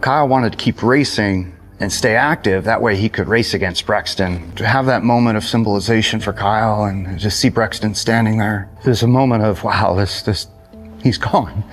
Kyle wanted to keep racing and stay active. That way he could race against Brexton. To have that moment of symbolization for Kyle and just see Brexton standing there, there's a moment of, wow, he's gone.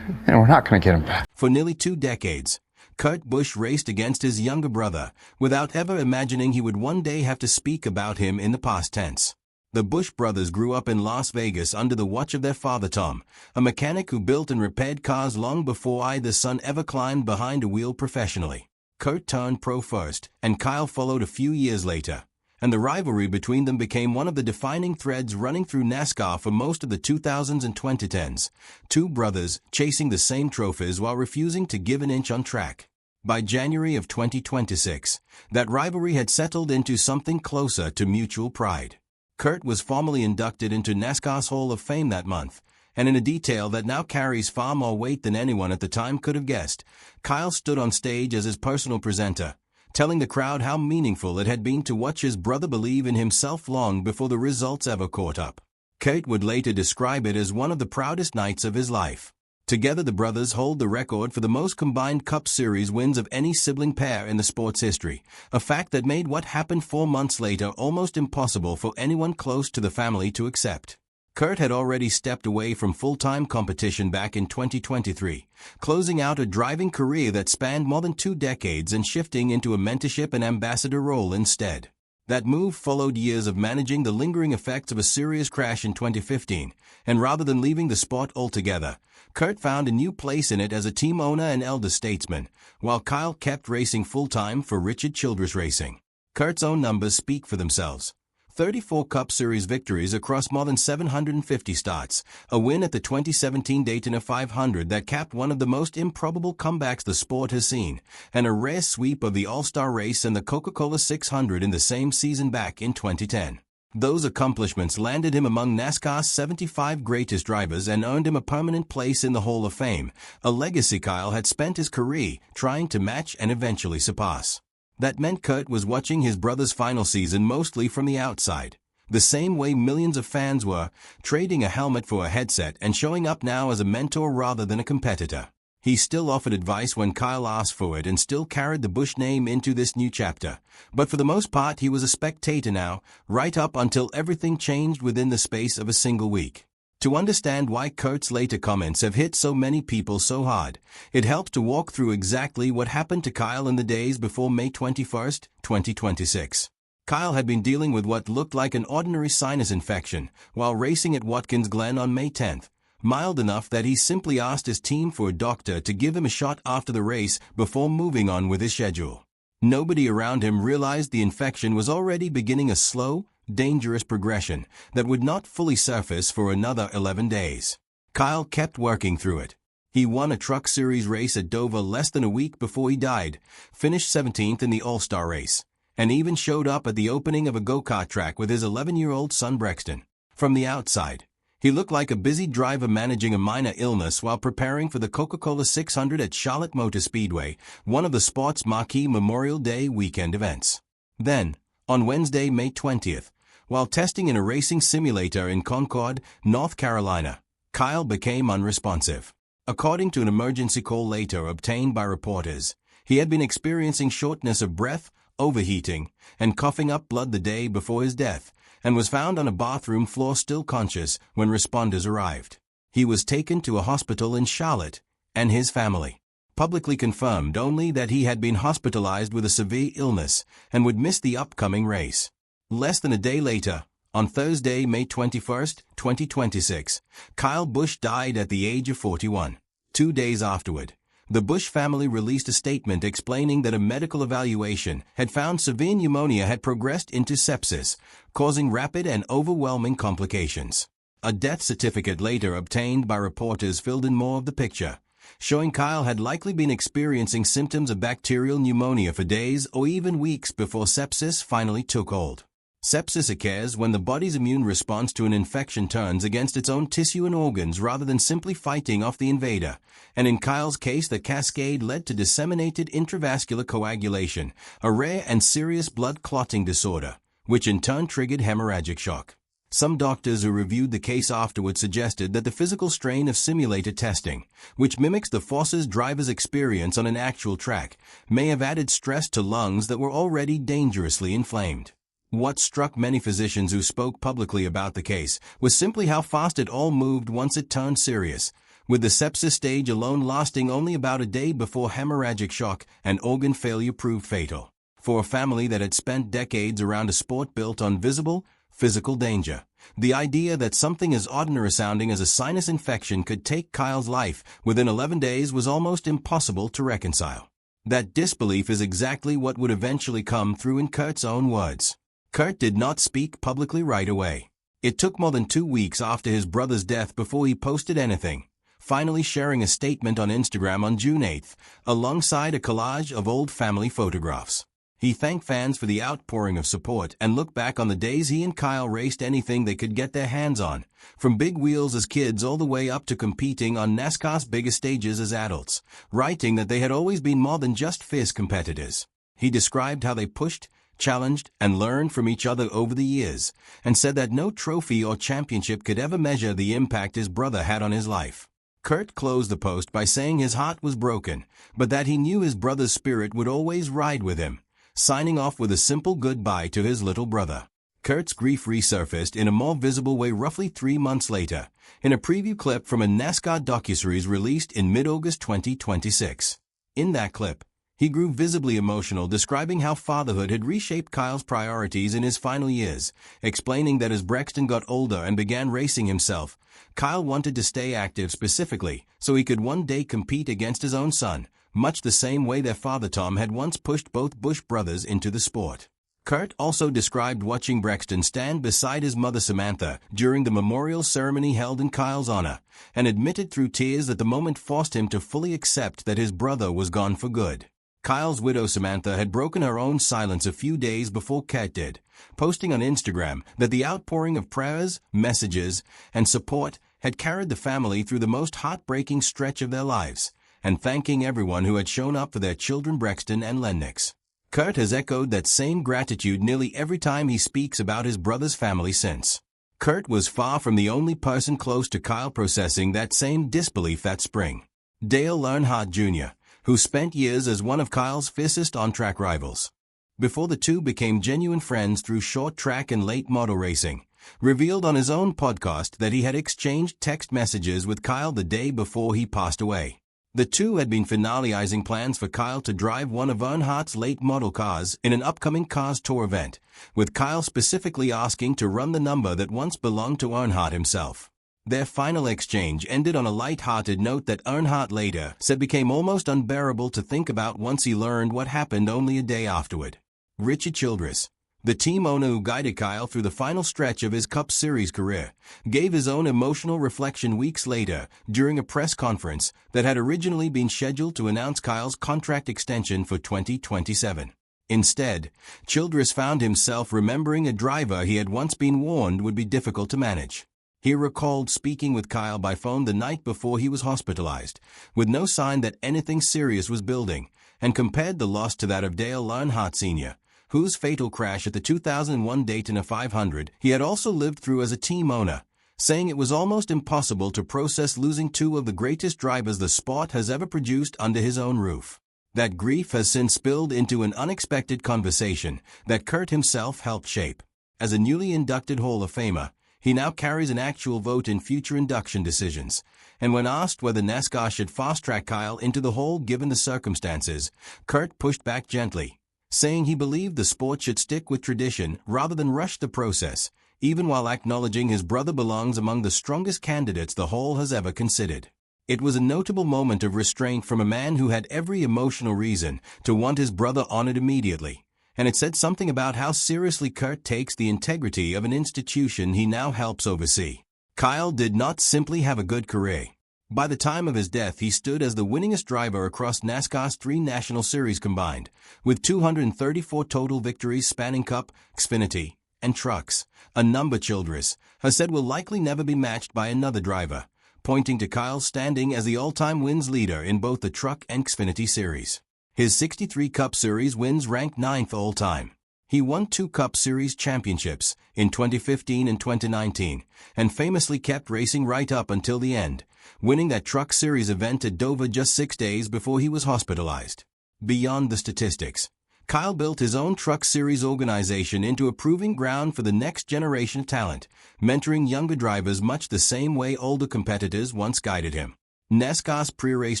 And we're not going to get him back. For nearly 2 decades, Kurt Busch raced against his younger brother without ever imagining he would one day have to speak about him in the past tense. The Busch brothers grew up in Las Vegas under the watch of their father Tom, a mechanic who built and repaired cars long before either son ever climbed behind a wheel professionally. Kurt turned pro first, and Kyle followed a few years later, and the rivalry between them became one of the defining threads running through NASCAR for most of the 2000s and 2010s, 2 brothers chasing the same trophies while refusing to give an inch on track. By January of 2026, that rivalry had settled into something closer to mutual pride. Kurt was formally inducted into NASCAR's Hall of Fame that month, and in a detail that now carries far more weight than anyone at the time could have guessed, Kyle stood on stage as his personal presenter, telling the crowd how meaningful it had been to watch his brother believe in himself long before the results ever caught up. Kurt would later describe it as one of the proudest nights of his life. Together the brothers hold the record for the most combined Cup Series wins of any sibling pair in the sport's history, a fact that made what happened 4 months later almost impossible for anyone close to the family to accept. Kurt had already stepped away from full-time competition back in 2023, closing out a driving career that spanned more than 2 decades and shifting into a mentorship and ambassador role instead. That move followed years of managing the lingering effects of a serious crash in 2015, and rather than leaving the sport altogether, Kurt found a new place in it as a team owner and elder statesman, while Kyle kept racing full-time for Richard Childress Racing. Kurt's own numbers speak for themselves. 34 Cup Series victories across more than 750 starts, a win at the 2017 Daytona 500 that capped one of the most improbable comebacks the sport has seen, and a rare sweep of the All-Star race and the Coca-Cola 600 in the same season back in 2010. Those accomplishments landed him among NASCAR's 75 greatest drivers and earned him a permanent place in the Hall of Fame, a legacy Kyle had spent his career trying to match and eventually surpass. That meant Kurt was watching his brother's final season mostly from the outside, the same way millions of fans were, trading a helmet for a headset and showing up now as a mentor rather than a competitor. He still offered advice when Kyle asked for it and still carried the Busch name into this new chapter, but for the most part he was a spectator now, right up until everything changed within the space of a single week. To understand why Kurt's later comments have hit so many people so hard, it helps to walk through exactly what happened to Kyle in the days before May 21, 2026. Kyle had been dealing with what looked like an ordinary sinus infection while racing at Watkins Glen on May 10, mild enough that he simply asked his team for a doctor to give him a shot after the race before moving on with his schedule. Nobody around him realized the infection was already beginning a slow, dangerous progression that would not fully surface for another 11 days. Kyle kept working through it. He won a Truck Series race at Dover less than a week before he died, finished 17th in the All-Star race, and even showed up at the opening of a go-kart track with his 11-year-old son Brexton. From the outside, he looked like a busy driver managing a minor illness while preparing for the Coca-Cola 600 at Charlotte Motor Speedway, one of the sport's marquee Memorial Day weekend events. Then, on Wednesday, May 20th, while testing in a racing simulator in Concord, North Carolina, Kyle became unresponsive. According to an emergency call later obtained by reporters, he had been experiencing shortness of breath, overheating, and coughing up blood the day before his death, and was found on a bathroom floor still conscious when responders arrived. He was taken to a hospital in Charlotte, and his family publicly confirmed only that he had been hospitalized with a severe illness and would miss the upcoming race. Less than a day later, on Thursday, May 21, 2026, Kyle Busch died at the age of 41. 2 days afterward, the Busch family released a statement explaining that a medical evaluation had found severe pneumonia had progressed into sepsis, causing rapid and overwhelming complications. A death certificate later obtained by reporters filled in more of the picture, showing Kyle had likely been experiencing symptoms of bacterial pneumonia for days or even weeks before sepsis finally took hold. Sepsis occurs when the body's immune response to an infection turns against its own tissue and organs rather than simply fighting off the invader, and in Kyle's case the cascade led to disseminated intravascular coagulation, a rare and serious blood clotting disorder, which in turn triggered hemorrhagic shock. Some doctors who reviewed the case afterward suggested that the physical strain of simulator testing, which mimics the forces drivers experience on an actual track, may have added stress to lungs that were already dangerously inflamed. What struck many physicians who spoke publicly about the case was simply how fast it all moved once it turned serious, with the sepsis stage alone lasting only about a day before hemorrhagic shock and organ failure proved fatal. For a family that had spent decades around a sport built on visible, physical danger, the idea that something as ordinary sounding as a sinus infection could take Kyle's life within 11 days was almost impossible to reconcile. That disbelief is exactly what would eventually come through in Kurt's own words. Kurt did not speak publicly right away. It took more than 2 weeks after his brother's death before he posted anything, finally sharing a statement on Instagram on June 8th, alongside a collage of old family photographs. He thanked fans for the outpouring of support and looked back on the days he and Kyle raced anything they could get their hands on, from big wheels as kids all the way up to competing on NASCAR's biggest stages as adults, writing that they had always been more than just fierce competitors. He described how they pushed, challenged, and learned from each other over the years, and said that no trophy or championship could ever measure the impact his brother had on his life. Kurt closed the post by saying his heart was broken, but that he knew his brother's spirit would always ride with him, signing off with a simple goodbye to his little brother. Kurt's grief resurfaced in a more visible way roughly 3 months later, in a preview clip from a NASCAR docuseries released in mid-August 2026. In that clip, he grew visibly emotional, describing how fatherhood had reshaped Kyle's priorities in his final years, explaining that as Brexton got older and began racing himself, Kyle wanted to stay active specifically so he could one day compete against his own son, much the same way their father Tom had once pushed both Busch brothers into the sport. Kurt also described watching Brexton stand beside his mother Samantha during the memorial ceremony held in Kyle's honor, and admitted through tears that the moment forced him to fully accept that his brother was gone for good. Kyle's widow Samantha had broken her own silence a few days before Kurt did, posting on Instagram that the outpouring of prayers, messages, and support had carried the family through the most heartbreaking stretch of their lives, and thanking everyone who had shown up for their children Brexton and Lennox. Kurt has echoed that same gratitude nearly every time he speaks about his brother's family since. Kurt was far from the only person close to Kyle processing that same disbelief that spring. Dale Earnhardt Jr., who spent years as one of Kyle's fiercest on-track rivals, before the two became genuine friends through short track and late model racing, revealed on his own podcast that he had exchanged text messages with Kyle the day before he passed away. The two had been finalizing plans for Kyle to drive one of Earnhardt's late model cars in an upcoming Cars Tour event, with Kyle specifically asking to run the number that once belonged to Earnhardt himself. Their final exchange ended on a light-hearted note that Earnhardt later said became almost unbearable to think about once he learned what happened only a day afterward. Richard Childress, the team owner who guided Kyle through the final stretch of his Cup Series career, gave his own emotional reflection weeks later during a press conference that had originally been scheduled to announce Kyle's contract extension for 2027. Instead, Childress found himself remembering a driver he had once been warned would be difficult to manage. He recalled speaking with Kyle by phone the night before he was hospitalized, with no sign that anything serious was building, and compared the loss to that of Dale Earnhardt Sr., whose fatal crash at the 2001 Daytona 500 he had also lived through as a team owner, saying it was almost impossible to process losing two of the greatest drivers the sport has ever produced under his own roof. That grief has since spilled into an unexpected conversation that Kurt himself helped shape. As a newly inducted Hall of Famer, he now carries an actual vote in future induction decisions, and when asked whether NASCAR should fast-track Kyle into the Hall given the circumstances, Kurt pushed back gently, saying he believed the sport should stick with tradition rather than rush the process, even while acknowledging his brother belongs among the strongest candidates the Hall has ever considered. It was a notable moment of restraint from a man who had every emotional reason to want his brother honored immediately, and it said something about how seriously Kurt takes the integrity of an institution he now helps oversee. Kyle did not simply have a good career. By the time of his death, he stood as the winningest driver across NASCAR's 3 National Series combined, with 234 total victories spanning Cup, Xfinity, and Trucks, a number Childress has said will likely never be matched by another driver, pointing to Kyle's standing as the all-time wins leader in both the Truck and Xfinity Series. His 63 Cup Series wins ranked 9th all-time. He won 2 Cup Series championships in 2015 and 2019, and famously kept racing right up until the end, winning that Truck Series event at Dover just 6 days before he was hospitalized. Beyond the statistics, Kyle built his own Truck Series organization into a proving ground for the next generation of talent, mentoring younger drivers much the same way older competitors once guided him. NASCAR's pre-race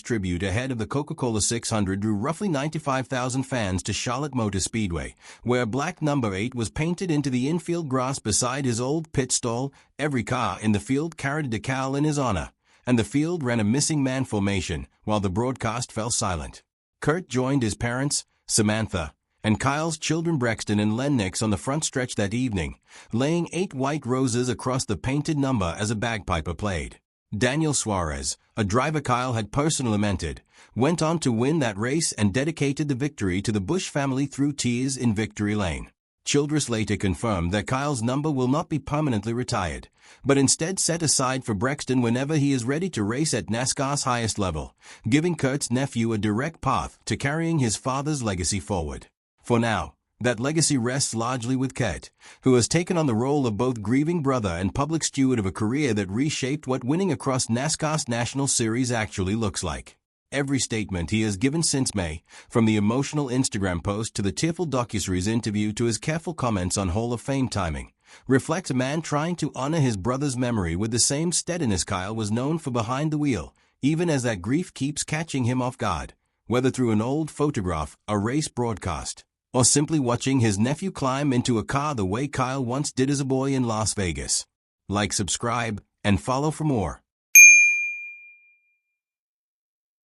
tribute ahead of the Coca-Cola 600 drew roughly 95,000 fans to Charlotte Motor Speedway, where black number 8 was painted into the infield grass beside his old pit stall. Every car in the field carried a decal in his honor, and the field ran a missing man formation while the broadcast fell silent. Kurt joined his parents, Samantha, and Kyle's children Brexton and Lennox on the front stretch that evening, laying 8 white roses across the painted number as a bagpiper played. Daniel Suarez, a driver Kyle had personally mentored, went on to win that race and dedicated the victory to the Busch family through tears in victory lane. Childress later confirmed that Kyle's number will not be permanently retired, but instead set aside for Brexton whenever he is ready to race at NASCAR's highest level, giving Kurt's nephew a direct path to carrying his father's legacy forward. For now, that legacy rests largely with Kurt, who has taken on the role of both grieving brother and public steward of a career that reshaped what winning across NASCAR's National Series actually looks like. Every statement he has given since May, from the emotional Instagram post to the tearful docuseries interview to his careful comments on Hall of Fame timing, reflects a man trying to honor his brother's memory with the same steadiness Kyle was known for behind the wheel, even as that grief keeps catching him off guard, whether through an old photograph, a race broadcast, or simply watching his nephew climb into a car the way Kyle once did as a boy in Las Vegas. Like, subscribe, and follow for more.